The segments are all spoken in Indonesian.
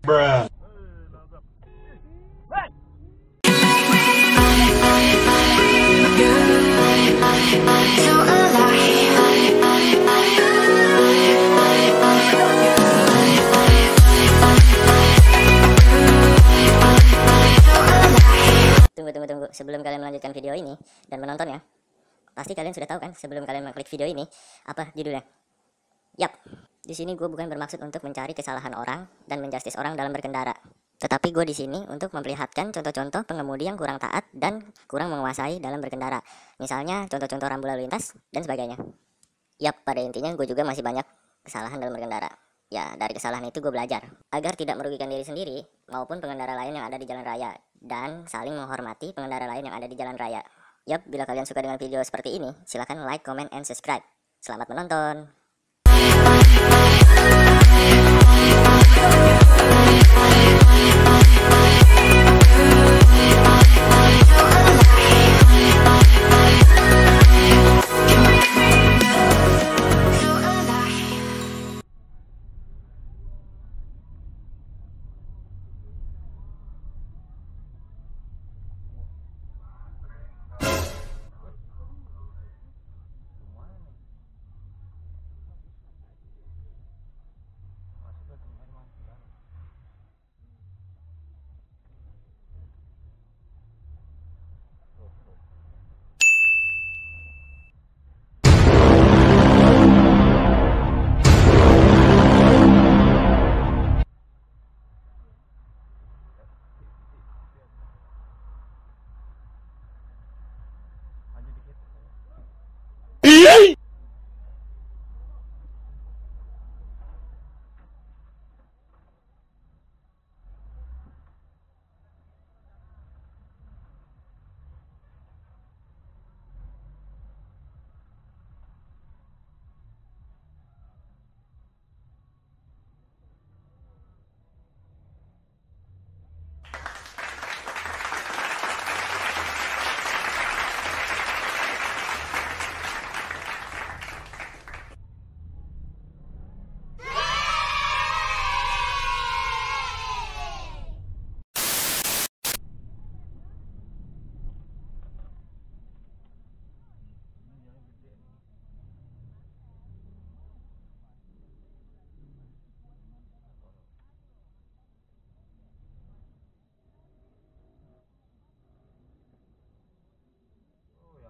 Bruh. Tunggu. Sebelum kalian melanjutkan video ini dan menontonnya, pasti kalian sudah tahu kan sebelum kalian mengklik video ini apa judulnya? Yap, di sini gue bukan bermaksud untuk mencari kesalahan orang dan menjustis orang dalam berkendara. Tetapi gue di sini untuk memperlihatkan contoh-contoh pengemudi yang kurang taat dan kurang menguasai dalam berkendara. Misalnya contoh-contoh rambu lalu lintas dan sebagainya. Yap, pada intinya gue juga masih banyak kesalahan dalam berkendara. Ya, dari kesalahan itu gue belajar agar tidak merugikan diri sendiri maupun pengendara lain yang ada di jalan raya, dan saling menghormati pengendara lain yang ada di jalan raya. Yap, bila kalian suka dengan video seperti ini, silahkan like, comment, and subscribe. Selamat menonton.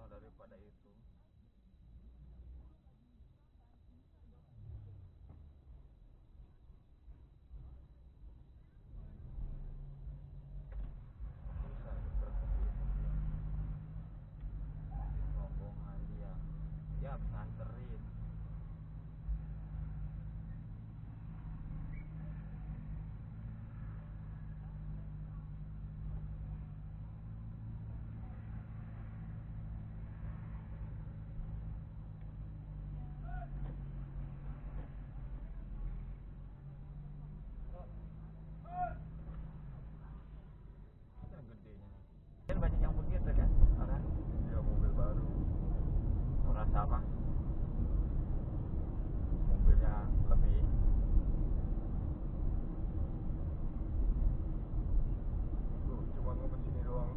Daripada itu rombongan dia santerin. Kan banyak yang begitu kan orang, ya mobil baru orang sama mobilnya lebih cuma ngebut sini doang.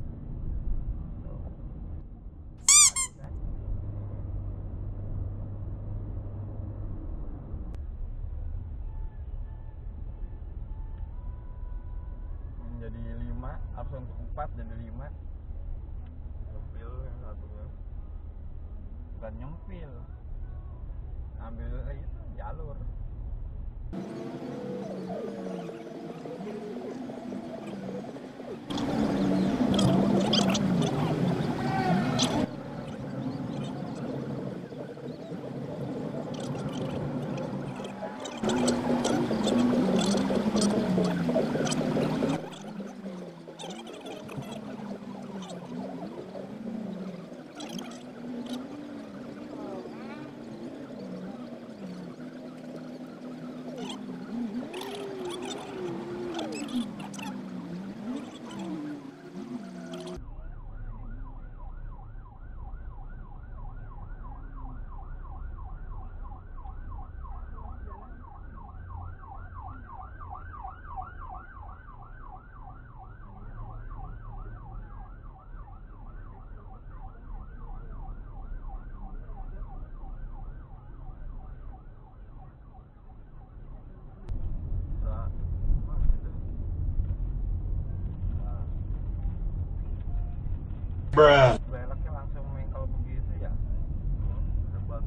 Jadi 5 harus untuk 4 jadi 5. Nyempil yang satunya bukan nyempil, ambil itu jalur. Beloknya langsung mengkel begitu ya. Hebat.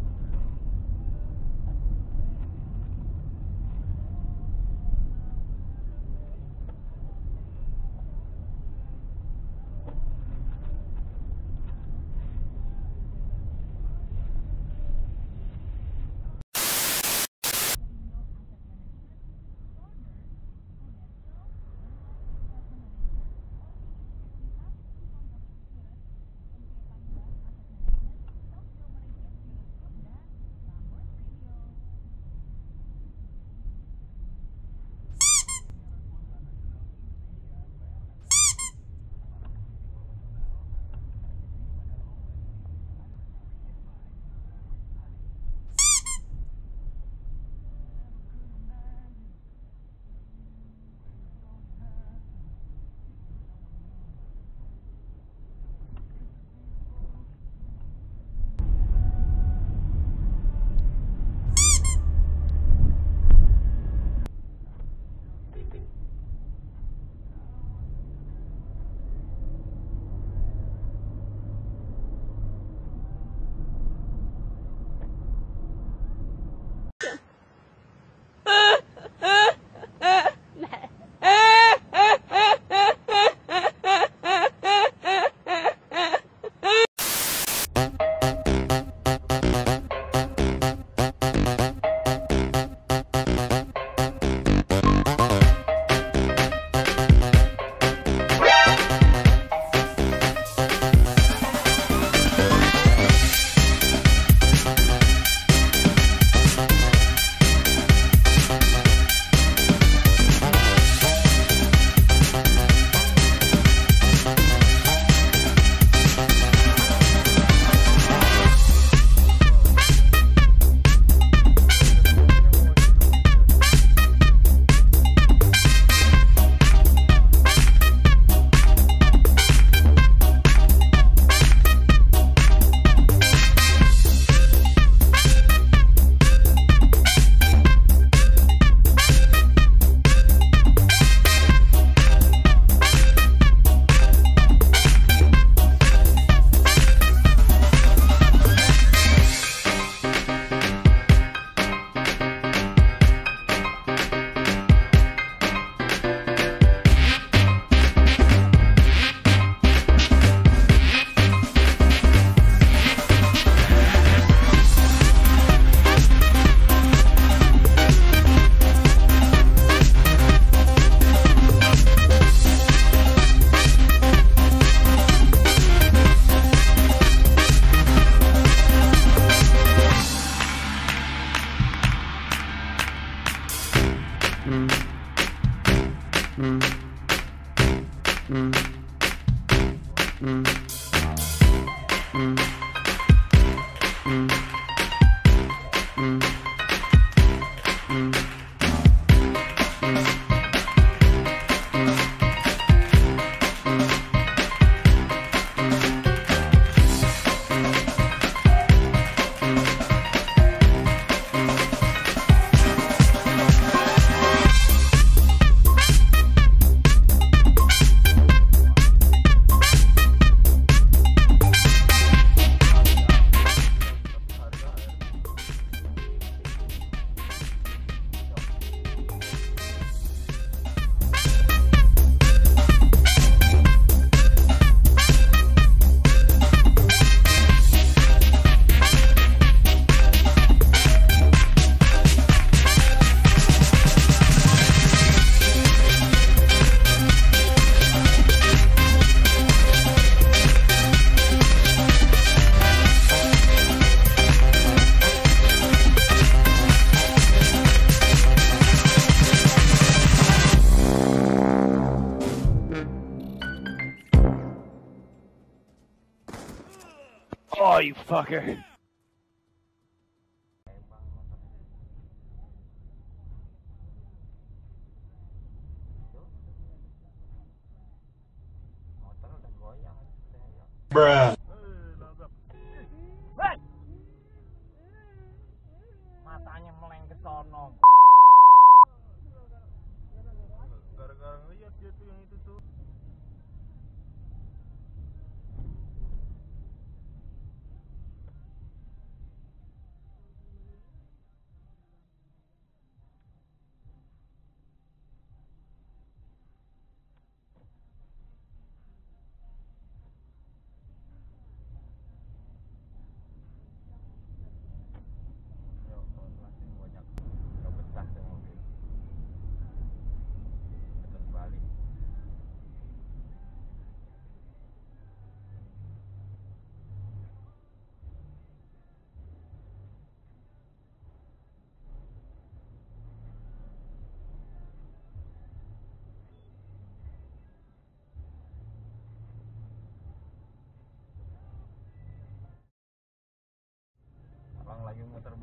Oh, you fucker. Motor udah goyang. Bruh. Matanya meleng ke sono. Gara-gara ngeliat dia tuh yang itu tuh.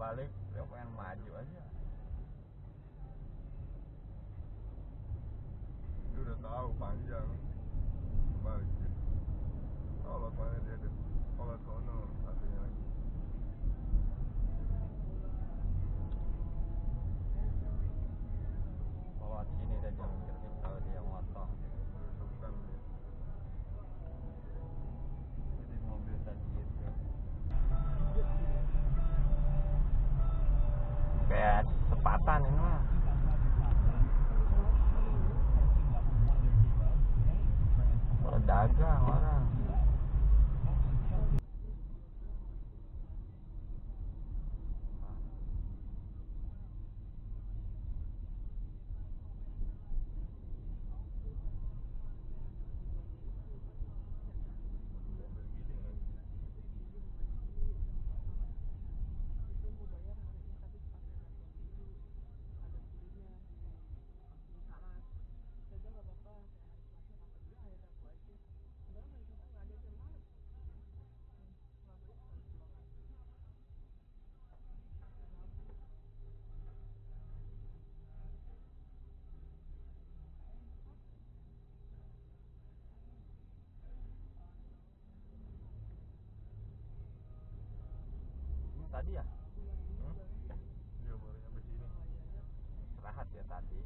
balik dia pengen maju aja. Dia udah tahu panjang balik dia. Kalau mana dia ada kalau sono satunya lagi. Kalau sini dia jangan mikir kalau dia motong. Berusukan dia. Jadi mobil tadi itu kayak sepatan ini mah. Kalau dagang orang. Tadi ya? Dia baru nyampe sini. Istirahat ya tadi.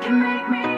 can make me